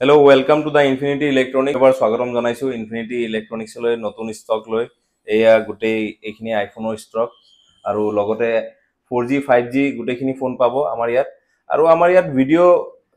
Hello, welcome to the Infinity Electronics. এবাৰ স্বাগতম জনাইছো Infinity Electronics লৈ নতুন ষ্টক লৈ এয়া গোটেই এইখিনি আইফোনৰ ষ্টক আৰু লগতে 4G 5G গোটেইখিনি ফোন পাব আমাৰ ইয়াত আৰু আমাৰ ইয়াত ভিডিও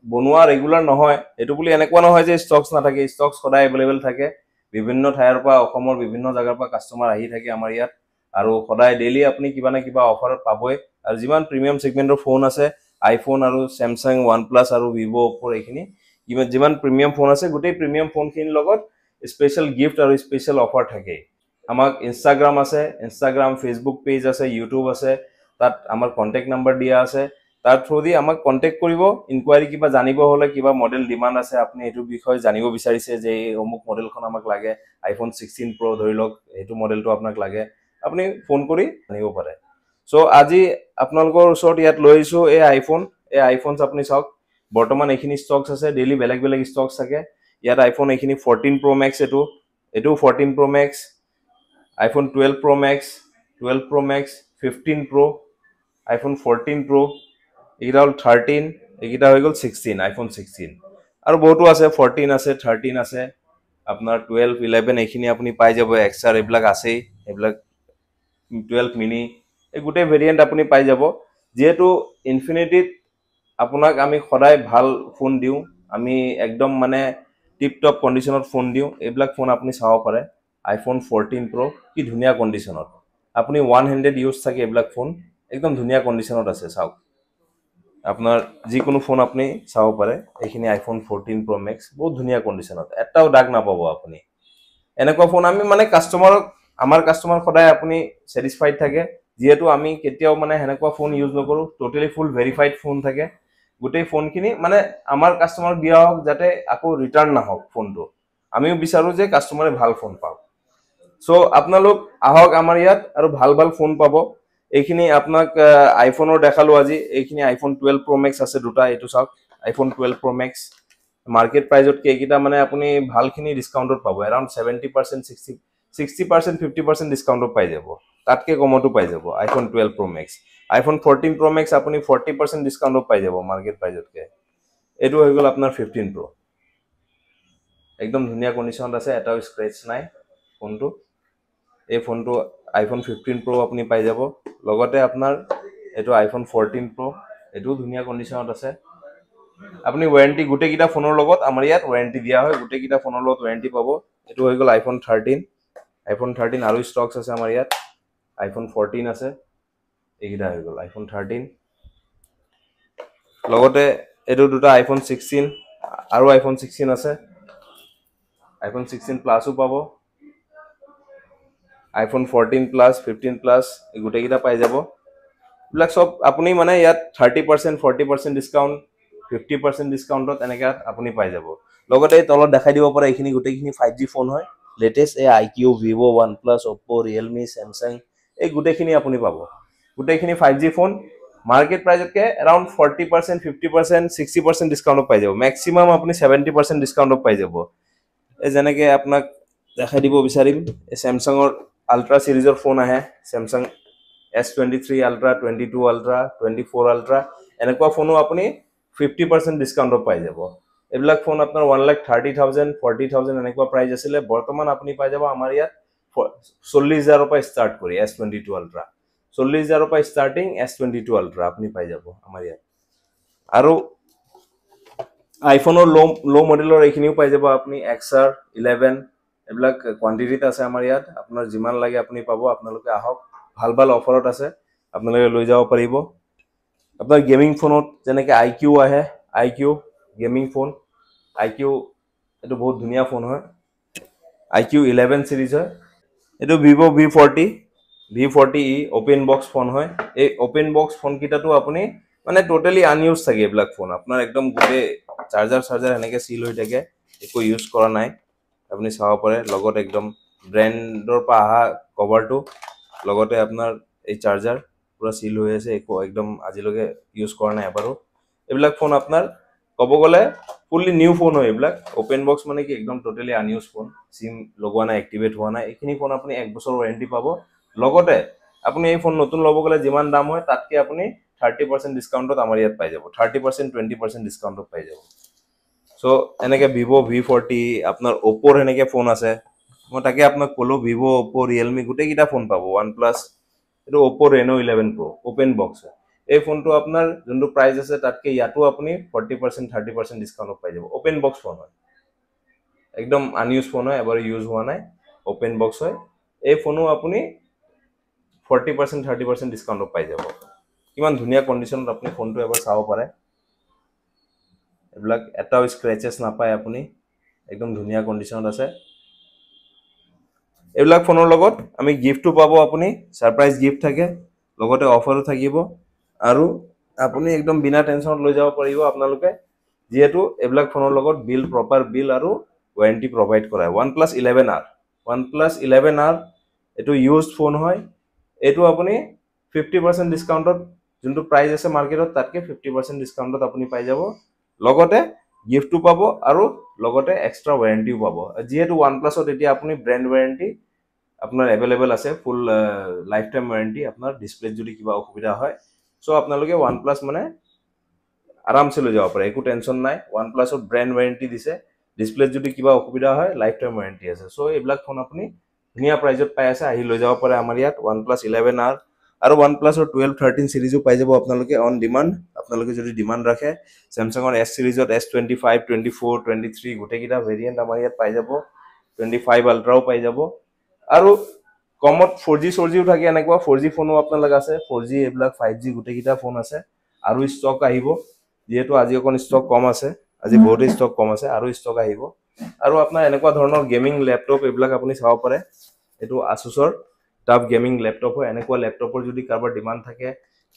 বনোৱা ৰেগুলাৰ নহয় এটো বুলি এনেকুৱা নহয় যে ষ্টকস নাথাকে ষ্টকস সদায় अवेलेबल থাকে বিভিন্ন ঠাইৰ পৰা অসমৰ বিভিন্ন জাগাৰ পৰা কাস্টমাৰ আহি থাকে আমাৰ ইয়াত আৰু সদায় ডেইলি আপুনি কিবা না কিবা অফাৰত পাবই আৰু যিমান প্ৰিমিয়াম সেগমেন্টৰ ফোন আছে আইফোন আৰু Samsung OnePlus আৰু Vivo Oppo এইখিনি যিমান প্ৰিমিয়াম ফোন আছে গোটেই প্ৰিমিয়াম ফোনখিন লগত স্পেশাল গিফট আৰু স্পেশাল অফাৰ থাকে আমাক ইনষ্টাগ্ৰাম আছে ইনষ্টাগ্ৰাম ফেসবুক পেজ আছে ইউটিউব আছে তাত আমাৰ কন্টাক্ট নাম্বাৰ দিয়া আছে তাৰ থ্ৰু দি আমাক কন্টাক্ট কৰিব ইনকুৱাৰি কিবা জানিব হলে কিবা মডেল ডিমান্ড আছে আপুনি এটো বিষয় জানিব বিচাৰিছে যে এই অমুক মডেলখন আমাক লাগে আইফোন 16 Pro ধৰি লওক এটো মডেলটো আপোনাক লাগে আপুনি ফোন কৰি জানিব পাৰে সো আজি আপোনালোকৰ ওচৰত ইয়াত লৈছো এই আইফোনস আপুনি চাওক বৰ্তমান এইখিনি ষ্টকস আছে ডেইলি বেলেগ বেলেগ ষ্টকস থাকে ইয়াত আইফোন এইখিনি 14 Pro Max এটো 14 Pro Max iPhone 12 Pro Max 12 Pro Max 15 Pro iPhone 14 Pro এটা হল 13 এটা হৈ গল 16 iPhone 16 আৰু বহুতো আছে 14 আছে 13 আছে আপোনাৰ 12 11 এইখিনি আপুনি পাই যাব XR এইবিলাক আছে এইবিলাক 12 mini এই গোটেই ভেৰিয়েন্ট আপুনি পাই যাব যেহেতু ইনফিনিটিত আপোনাক আমি সদায় ভাল ফোন দিও আমি একদম মানে টিপ টপ কন্ডিশনত ফোন দিও এইবিলাক ফোন আপুনি চাও পাৰে iPhone 14 Pro কি ধুনিয়া কন্ডিশনত আপুনি ওয়ান হ্যান্ডেড ইউজ থাকে এইবিলাক ফোন একদম ধুনিয়া কন্ডিশনত আছে চাওক আপোনাৰ যিকোনো ফোন আপুনি চাও পাৰে এইখিনি iPhone 14 Pro Max বহুত ধুনিয়া কন্ডিশনত এটাও দাগ নাপাব আপুনি এনেকুৱা ফোন আমি মানে আমাৰ কাস্টমাৰ সদায় আপুনি স্যাটিসফাইড থাকে যেহেতু আমি কেতিয়াও মানে হেনেকুৱা ফোন ইউজ নকৰো টোটালি ফুল ভেৰিফাইড ফোন থাকে গোটেই ফোনখিনি মানে আমাৰ কাস্টমাৰ দিয়া হক যাতে আকৌ ৰিটাৰ্ন না হক ফোনটো আমিও বিচাৰো যে কাস্টমাৰে ভাল ফোন পাওক সো আপোনালোক আহক আমাৰ ইয়াত আৰু ভাল ভাল ফোন পাব এইখিনি আপোনাক আইফোনৰ দেখালো আজি এইখিনি iPhone 12 Pro Max আছে দুটা এটো চাওক iPhone 12 Pro Max মার্কেট প্রাইজত কেকিটা মানে আপুনি ভালখিনি ডিসকাউন্টত পাব अराउंड 70% 60% 50% ডিসকাউন্টত পাই যাব তাতকে কমতো পাই যাব iPhone 12 Pro Max iPhone 14 Pro Max আপুনি 40% ডিসকাউন্টত পাই যাব মার্কেট প্রাইজতকে এটো হৈ গল আপোনাৰ 15 Pro একদম ধুনিয়া কন্ডিশনত আছে এটাও স্ক্র্যাচ নাই ফোনটো এই ফোনটো iPhone 15 Pro আপুনি পাই যাব লগতে আপোনাৰ এটো iPhone 14 Pro এটো ধুনিয়া কন্ডিশনত আছে আপুনি ওয়াৰেন্টি গুটে কিটা ফোনৰ লগত আমাৰ ইয়াত ওয়াৰেন্টি দিয়া হয় গুটে কিটা ফোনৰ লগত ওয়াৰেন্টি পাব এটো হৈ গল iPhone 13 আৰু ষ্টকস আছে আমাৰ ইয়াত iPhone 14 আছে এইকিটা হৈ গল iPhone 13 লগতে এটো দুটা iPhone 16 আৰু iPhone 16 আছে iPhone 16 প্লাসও পাব iPhone 14 Plus 15 Plus গুটে কিটা পাই যাব ব্ল্যাক সব আপুনি মানে ইয়াত 30% 40% ডিসকাউন্ট 50% ডিসকাউন্টত এনেকা আপুনি পাই যাব লগতে তলত দেখাই দিব পাৰে এইখিনি গুটেখিনি 5G ফোন হয় লেটেস্ট এ IQ Vivo OnePlus Oppo Realme Samsung এই গুটেখিনি আপুনি পাব গুটেখিনি 5G ফোন মার্কেট প্রাইজতকে अराउंड 40% 50% 60% ডিসকাউন্টত পাই যাব ম্যাক্সিমাম আপুনি 70% ডিসকাউন্টত পাই যাব এ জেনেকে আপোনাক দেখাই দিব বিচাৰিম এই Samsungৰ আল্ট্ৰা সিৰিজৰ ফোন আহে Samsung S23 Ultra 22 Ultra 24 Ultra এনেকুৱা ফোনো আপুনি 50% ডিসকাউন্টত পাই যাব এবিলাক ফোন আপোনাৰ 1,30,000 40,000 এনেকুৱা প্ৰাইস আছিল বৰ্তমান আপুনি পাই যাব আমাৰ ইয়াত 40,000 পৰা স্টাৰ্ট কৰি S22 Ultra 40,000 পৰা স্টাৰ্টিং S22 Ultra আপুনি পাই যাব আমাৰ ইয়াত আৰু আইফোনৰ লো মডেলৰ এইখিনিও পাই যাব আপুনি XR 11 এবিলাক কোয়ান্টিটিত আছে আমাৰ ইয়াত আপোনাৰ যিমান লাগে আপুনি পাব আপোনালোকে আহক ভাল ভাল অফাৰত আছে আপোনালোকে লৈ যাব পাৰিব আপোনাৰ গেমিং ফোনত যেনেকে IQ আহে IQ গেমিং ফোন IQ এটো বহুত ধুনিয়া ফোন হয় IQ 11 সিরিজ হয় এটো Vivo V40e open box phone হয় এই ওপেন বক্স ফোন কিটাটো আপুনি মানে টোটালি আনইউজ থাকে এবিলাক ফোন আপোনাৰ একদম গুটে চাৰ্জাৰ এনেকে সিল হৈ থাকে একো ইউজ কৰা নাই আপুনি চাব পাৰে লগত একদম ব্ৰ্যান্ডৰ পা আহা কভাৰটো লগতে আপোনাৰ এই চাৰ্জাৰ পুৰা সিল হৈ আছে একো একদম আজিলৈকে ইউজ কৰা নাই এবাৰো এবিলাক ফোন আপোনাৰ কব গলে ফুললি নিউ ফোন হয় এবিলাক ওপেন বক্স মানে কি একদম টোটালি আনইউজ ফোন সিম লগোৱা নাই এক্টিভেট হোৱা নাই এইখিনি ফোন আপুনি 1 বছৰ ওয়ারেন্টি পাব লগতে আপুনি এই ফোন নতুন লব গলে যিমান দাম হয় তাতকে আপুনি 30% ডিসকাউন্টত আমাৰ ইয়াত পাই যাব 30% 20% ডিসকাউন্টত পাই যাব সো এনেকে Vivo V40 আপোনাৰ Oppo এনেকে ফোন আছে মই তাকে আপোনাক ক'লো Vivo Oppo Realme গোটেই কিটা ফোন পাব OnePlus এটো Oppo Reno 11 Pro open box এই ফোনটো আপোনাৰ যোনটো প্ৰাইস আছে তাতকে ইয়াতো আপুনি 40% 30% ডিসকাউন্ট পাই যাব ওপেন বক্স ফোন হয় একদম আনইউজ ফোন হয় এবাৰ ইউজ হোৱা নাই ওপেন বক্স হয় এই ফোনো আপুনি 40% 30% ডিসকাউন্ট পাই যাব কিমান ধুনিয়া কন্ডিশনত আপুনি ফোনটো এবাৰ চাব পাৰে এবিলাক এটাও স্ক্ৰেচেছ নাপায় আপুনি একদম ধুনিয়া কন্ডিশনত আছে এবিলাক ফোনৰ লগত আমি গিফটটো পাব আপুনি সাৰপ্ৰাইজ গিফট থাকে লগতে অফাৰো থাকিব আৰু আপুনি একদম বিনা টেনশনত লৈ যাব পাৰিব আপোনালোকে যেহেতু এবিলাক ফোনৰ লগত বিল প্ৰপাৰ বিল আৰু ওয়াৰেন্টি প্ৰোভাইড কৰা OnePlus 11R OnePlus 11R এটো ইউজড ফোন হয় এটো আপুনি 50% ডিসকাউন্টত যোনটো প্রাইস আছে মার্কেটত তাতকে 50% ডিসকাউন্টত আপুনি পাই যাব লগতে গিফটটো পাব আৰু লগতে এক্সট্ৰা ওয়ারেন্টিও পাব যেহেতু OnePlusত এতিয়া আপুনি ব্র্যান্ড ওয়ারেন্টি আপনার अवेलेबल আছে ফুল লাইফ টাইম ওয়ারেন্টি আপনার ডিসপ্লে যদি কিবা অসুবিধা হয় সো আপোনালোকে OnePlus মানে আরামসে লৈ যাব পাৰে একো টেনশন নাই OnePlusত ব্র্যান্ড ওয়ারেন্টি দিছে ডিসপ্লে যদি কিবা অসুবিধা হয় লাইফ টাইম ওয়ারেন্টি আছে সো এইবিলাক ফোন আপুনি ধুনিয়া প্রাইজত পাই আছে আহি লৈ যাব পাৰে আমাৰ ইয়াত OnePlus 11R আৰু OnePlusৰ 12 13 সিৰিজও পাই যাব আপোনালোকে অন ডিমান্ড আপোনালোকে যদি ডিমান্ড ৰাখে Samsungৰ S সিৰিজত S25 24 23 গোটেইকিটা ভেৰিয়েন্ট আমাৰ ইয়াত পাই যাব 25 আল্ট্ৰাও পাই যাব আৰু কমত 4G 4G থাকে এনেকুৱা 4G ফোনো আপোনালোক আছে 4G এইবিলাক 5G গোটেইকিটা ফোন আছে আৰু ষ্টক আহিব যেহেতু আজি অকন ষ্টক কম আছে আজি বহুত ষ্টক কম আছে আৰু ষ্টক আহিব আৰু আপোনাৰ এনেকুৱা ধৰণৰ গেমিং ল্যাপটপ এইবিলাক আপুনি চাব পাৰে এটো Asusৰ টপ গেমিং ল্যাপটপ হয় এনেকুৱা ল্যাপটপৰ যদি কাৰোবাৰ ডিমান্ড থাকে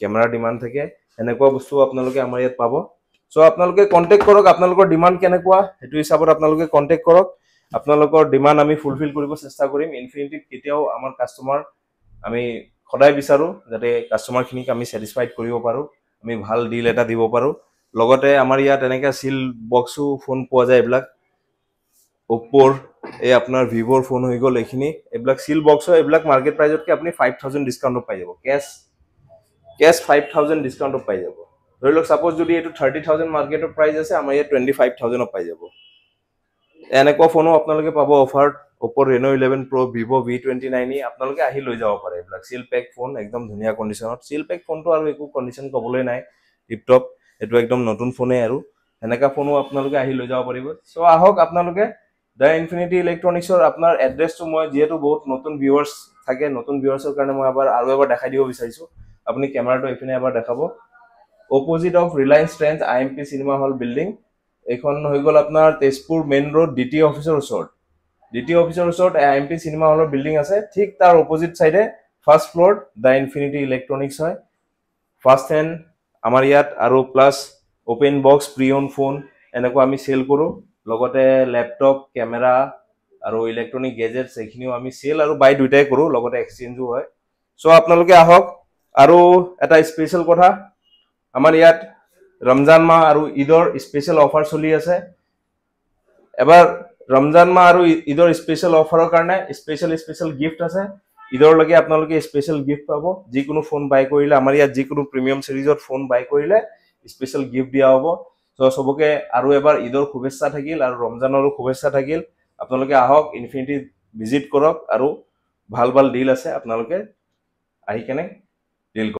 ক্যামেৰা ডিমান্ড থাকে এনেকুৱা বস্তু আপোনালোকে আমাৰ ইয়াত পাব সো আপোনালোকে কন্টাক্ট কৰক আপোনালোকৰ ডিমান্ড কেনেকুৱা এটো হিচাপত আপোনালোকে কন্টাক্ট কৰক আপোনালোকৰ ডিমান্ড আমি ফুলফিল কৰিব চেষ্টা কৰিম ইনফিনিটি কেতিয়াও আমাৰ কাস্টমাৰ আমি সদায় বিচাৰো যাতে কাস্টমাৰ খিনিক আমি স্যাটিসফাইড কৰিব পাৰো আমি ভাল ডিল এটা দিব পাৰো লগতে আমাৰ ইয়াত এনেকা সিল বক্সও ফোন পোৱা যায় এইবিলাক Oppoৰ এই আপোনাৰ Vivoৰ ফোন হৈ গল এখিনি এইবিলাক সিল বক্স হয় এইবিলাক মাৰ্কেট প্ৰাইজতকে আপুনি 5000 ডিসকাউন্ট পাই যাব কেশ 5000 ডিসকাউন্ট পাই যাব ধৰি লওক সাপোজ যদি এটো 30000 মাৰ্কেটৰ প্ৰাইস আছে আমাৰ ইয়াত 25000 পাই যাব এনেকুৱা ফোনো আপোনালোকে পাব offer Oppo Reno 11 Pro Vivo V29e আপোনালোকে আহি লৈ যাব পাৰে এইবিলাক সিল পেক ফোন একদম ধুনিয়া কন্ডিশনত সিল পেক ফোনটো আৰু একো কন্ডিশন কবলৈ নাই টিপটপ এটো একদম নতুন ফোনে আৰু এনেকা ফোনো আপোনালোকে আহি লৈ যাব পাৰিব সো আহক আপোনালোকে দা ইনফিনিটি ইলেক্ট্ৰনিক্সৰ আপোনাৰ এড্ৰেছটো মই যেহেতু বহুত নতুন ভিউয়াৰ্স থাকে নতুন ভিউয়াৰ্সৰ কাৰণে মই এবাৰ দেখাই দিব বিচাৰিছো আপুনি ক্যামেৰাটো এফিনে এবাৰ দেখাব opposite of Reliance Trends IMP cinema hall building এখন হৈ গল আপোনাৰ তেজপুৰ মেইন ৰোড DT অফিচৰ ওচৰত IMP সিনেমা হলৰ বিল্ডিং আছে ঠিক তাৰ অপোজিট সাইডে ফাৰ্স্ট ফ্লোৰ দা ইনফিনিটি ইলেক্ট্ৰনিক্স হয় ফাৰ্স্ট হ্যান্ড আমাৰ ইয়াত আৰু plus open box pre on phone এনেকুৱা আমি সেল কৰো লগতে ল্যাপটপ ক্যামেৰা আৰু ইলেক্ট্ৰনিক গেজেটস এখিনিও আমি সেল আৰু বাই দুইটাই কৰো লগতে এক্সচেঞ্জও হয় সো আপোনালোকে আহক আৰু এটা স্পেশাল কথা আমাৰ ইয়াত ৰমজান মাহ আৰু ঈদৰ স্পেশাল অফাৰ চলি আছে এবাৰ ৰমজান মাহ আৰু ঈদৰ স্পেশাল অফাৰৰ কাৰণে স্পেশাল গিফট আছে ঈদৰ লগে আপোনালোকে স্পেশাল গিফট পাব যিকোনো ফোন বাই কৰিলে আমাৰ ইয়াত যিকোনো প্ৰিমিয়াম সিৰিজৰ ফোন বাই কৰিলে স্পেশাল গিফট দিয়া হ'ব সো সবকে আৰু এবাৰ ঈদৰ শুভেচ্ছা থাকিল আৰু ৰমজানৰো শুভেচ্ছা থাকিল আপোনালোকে আহক ইনফিনিটি ভিজিট কৰক আৰু ভাল ডিল আছে আপোনালোকে আহি কেনে ডিল